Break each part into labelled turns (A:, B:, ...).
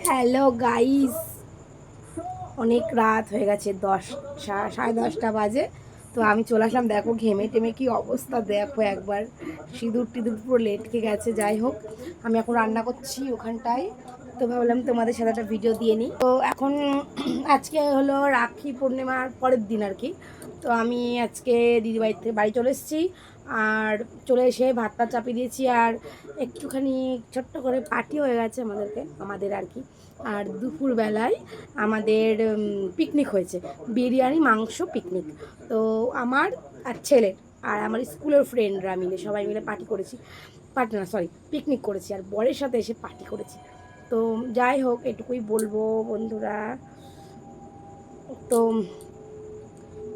A: Hello guys, অনেক রাত হয়ে গেছে, 10, সাড়ে 10টা বাজে। তো আমি চলে আসলাম। দেখো ঘেমে টেমে কি অবস্থা, দেখো একবার সিঁদুর টিঁদুর পুরো লেটকে গেছে। যাই হোক, আমি এখন রান্না করছি ওখানটায়। তো ভাবলাম তোমাদের সাথে একটা ভিডিও দিয়ে নিই। তো এখন আজকে হলো রাখি পূর্ণিমার পরের দিন আর কি। তো আমি আজকে দিদিবাড়ি থেকে বাড়ি চলে এসেছি। আর চলে এসে ভাতটা চাপিয়ে দিয়েছি। আর একটুখানি ছোট্ট করে পার্টি হয়ে গেছে আমাদের আর কি। আর দুপুরবেলায় আমাদের পিকনিক হয়েছে, বিরিয়ানি মাংস পিকনিক। তো আমার আর ছেলের আর আমার স্কুলের ফ্রেন্ডরা মিলে সবাই মিলে পার্টি করেছি। পার্টি না, সরি, পিকনিক করেছি। আর বরের সাথে এসে পার্টি করেছি। তো যাই হোক, এটুকুই বলবো বন্ধুরা। তো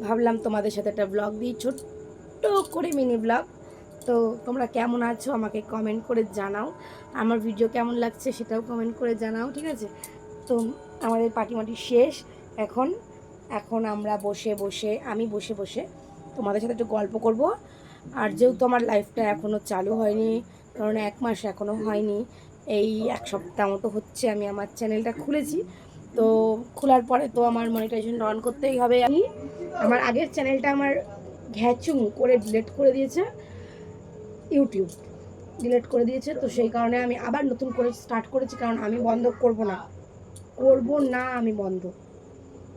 A: ভাবলাম তোমাদের সাথে একটা ব্লগ দিই, ছোট্ট করে মিনি ব্লগ। তো তোমরা কেমন আছো আমাকে কমেন্ট করে জানাও, আমার ভিডিও কেমন লাগছে সেটাও কমেন্ট করে জানাও, ঠিক আছে? তো আমাদের পার্টি মাটি শেষ। এখন এখন আমরা আমি বসে বসে তোমাদের সাথে একটু গল্প করব। আর যেহেতু আমার লাইফটা এখনও চালু হয়নি, কারণ 1 মাস এখনও হয়নি, এই 1 সপ্তাহ মতো হচ্ছে আমি আমার চ্যানেলটা খুলেছি। তো খোলার পরে তো আমার মনিটাইজেশন অন করতেই হবে। আমার আগের চ্যানেলটা আমার ঘ্যাচুং করে ডিলিট করে দিয়েছে ইউটিউব, ডিলিট করে দিয়েছে। তো সেই কারণে আমি আবার নতুন করে স্টার্ট করেছি, কারণ আমি বন্ধ করব না আমি বন্ধ।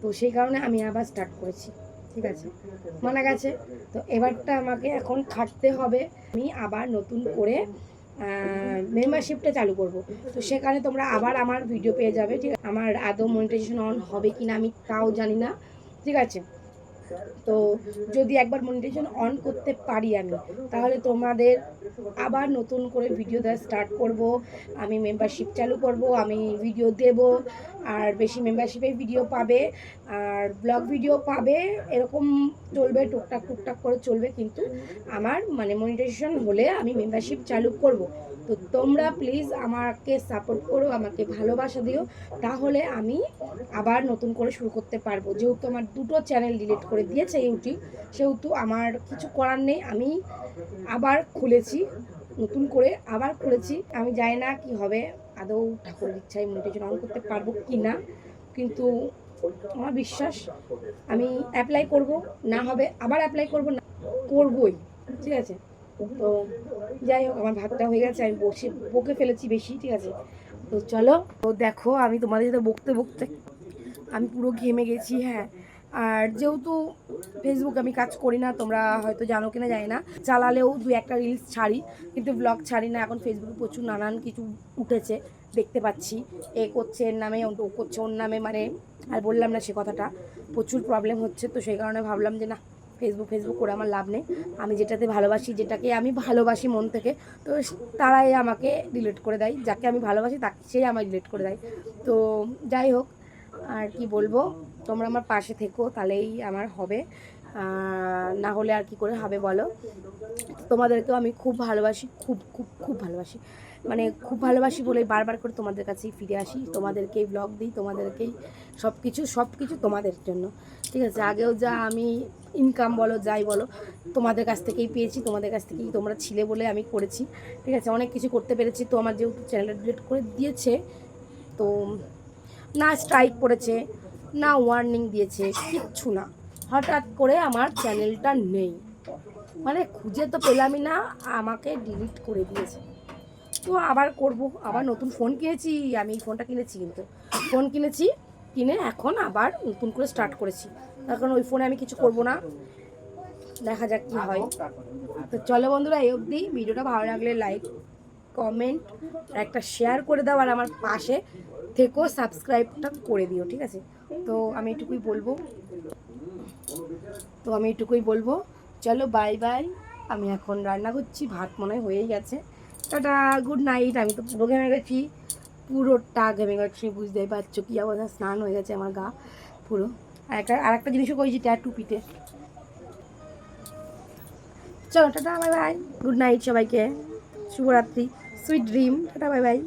A: তো সেই কারণে আমি আবার স্টার্ট করেছি, ঠিক আছে, মানা গেছে। তো এবারটা আমাকে এখন খাটতে হবে। আমি আবার নতুন করে মেম্বারশিপটা চালু করব। তো সেখানে তোমরা আবার আমার ভিডিও পেয়ে যাবে, ঠিক আছে? আমার আদৌ মনিটাইজেশন অন হবে কি না আমি তাও জানি না, ঠিক আছে? তো যদি একবার মনিটাইজেশন অন করতে পারি আমি, তাহলে তোমাদের আবার নতুন করে ভিডিও দেওয়া স্টার্ট করব। আমি মেম্বারশিপ চালু করব, আমি ভিডিও দেব। আর বেশি মেম্বারশিপে ভিডিও পাবে, আর ব্লগ ভিডিও পাবে, এরকম চলবে, টুকটাক টুকটাক করে চলবে। কিন্তু আমার মানে মনিটাইজেশন হলে আমি মেম্বারশিপ চালু করব। তো তোমরা প্লিজ আমাকে সাপোর্ট করো, আমাকে ভালোবাসা দিও, তাহলে আমি আবার নতুন করে শুরু করতে পারবো। যেহেতু আমার দুটো চ্যানেল ডিলিট করে দিয়েছে ইউটিউব, সেহেতু আমার কিছু করার নেই। আমি আবার খুলেছি, নতুন করে আবার খুলেছি। আমি জানি না কি হবে, আদৌ ঠাকুরের ইচ্ছায় মনিটাইজেশন অন করতে পারবো কি না, কিন্তু আমার বিশ্বাস আমি অ্যাপ্লাই করব। না হবে আবার অ্যাপ্লাই করব, না করবই, ঠিক আছে? তো যাই হোক, আমার ভাতটা হয়ে গেছে, আমি বকে ফেলেছি বেশি, ঠিক আছে? তো চলো। তো দেখো আমি তোমাদের সাথে বকতে বকতে আমি পুরো ঘেমে গেছি, হ্যাঁ। আর যেহেতু ফেসবুক আমি কাজ করি না, তোমরা হয়তো জানো কিনা জানি না, চালালেও 2-1টা রিলস ছাড়ি, কিন্তু ব্লগ ছাড়ি না। এখন ফেসবুকে প্রচুর নানান কিছু উঠেছে, দেখতে পাচ্ছি। এ করছে এর নামে, ও করছে ওর নামে, মানে আর বললাম না সে কথাটা। প্রচুর প্রবলেম হচ্ছে। তো সেই কারণে ভাবলাম যে না, ফেসবুক করে আমার লাভ নেই। আমি যেটাতে ভালোবাসি, যেটাকে আমি ভালোবাসি মন থেকে, তো তারাই আমাকে ডিলিট করে দেয়। যাকে আমি ভালোবাসি তাকে সেই আমায় ডিলিট করে দেয়। তো যাই হোক, আর কি বলবো, তোমরা আমার পাশে থেকো, তাহলেই আমার হবে। না হলে আর কি করে হবে বলো? তোমাদেরকেও আমি খুব ভালোবাসি, খুব খুব খুব ভালোবাসি, মানে খুব ভালোবাসি বলেই বারবার করে তোমাদের কাছেই ফিরে আসি, তোমাদেরকেই ব্লগ দিই, তোমাদেরকেই সব কিছু তোমাদের জন্য, ঠিক আছে? আগেও যা আমি ইনকাম বলো যাই বলো, তোমাদের কাছ থেকেই পেয়েছি, তোমাদের কাছ থেকেই তোমরা ছিলে বলে আমি করেছি, ঠিক আছে? অনেক কিছু করতে পেরেছি। তো আমার যেহেতু চ্যানেলটা ডিলিট করে দিয়েছে, তো না স্ট্রাইক পড়েছে, না ওয়ার্নিং দিয়েছে, কিচ্ছু না, হঠাৎ করে আমার চ্যানেলটা নেই, মানে খুঁজে তো পেলামই না, আমাকে ডিলিট করে দিয়েছে। তো আবার করব, আবার নতুন ফোন কিনেছি। আমি এই ফোনটা কিনেছি, কিন্তু ফোন কিনেছি, কিনে এখন আবার নতুন করে স্টার্ট করেছি। এখন ওই ফোনে আমি কিছু করব না, দেখা যাক কী হয়। তো চলো বন্ধুরা, এই অবধি। ভিডিওটা ভালো লাগলে লাইক, কমেন্ট আর একটা শেয়ার করে দাও, আর আমার পাশে থেকেও সাবস্ক্রাইবটা করে দিও, ঠিক আছে? তো আমি এটুকুই বলবো। চলো বাই বাই। আমি এখন রান্না করছি, ভাত মনে হয়েই গেছে। Tata, good night. আমি তো পুরো ঘেমে গেছি, পুরোটা ঘেমে গেছি, বুঝতেই পারছো কী অবস্থা। স্নান হয়ে গেছে আমার গা পুরো। আর একটা জিনিসও করেছি, টুপিতে। চলো tata, bye bye, good night সবাইকে, শুভরাত্রি, sweet dream, tata, bye bye.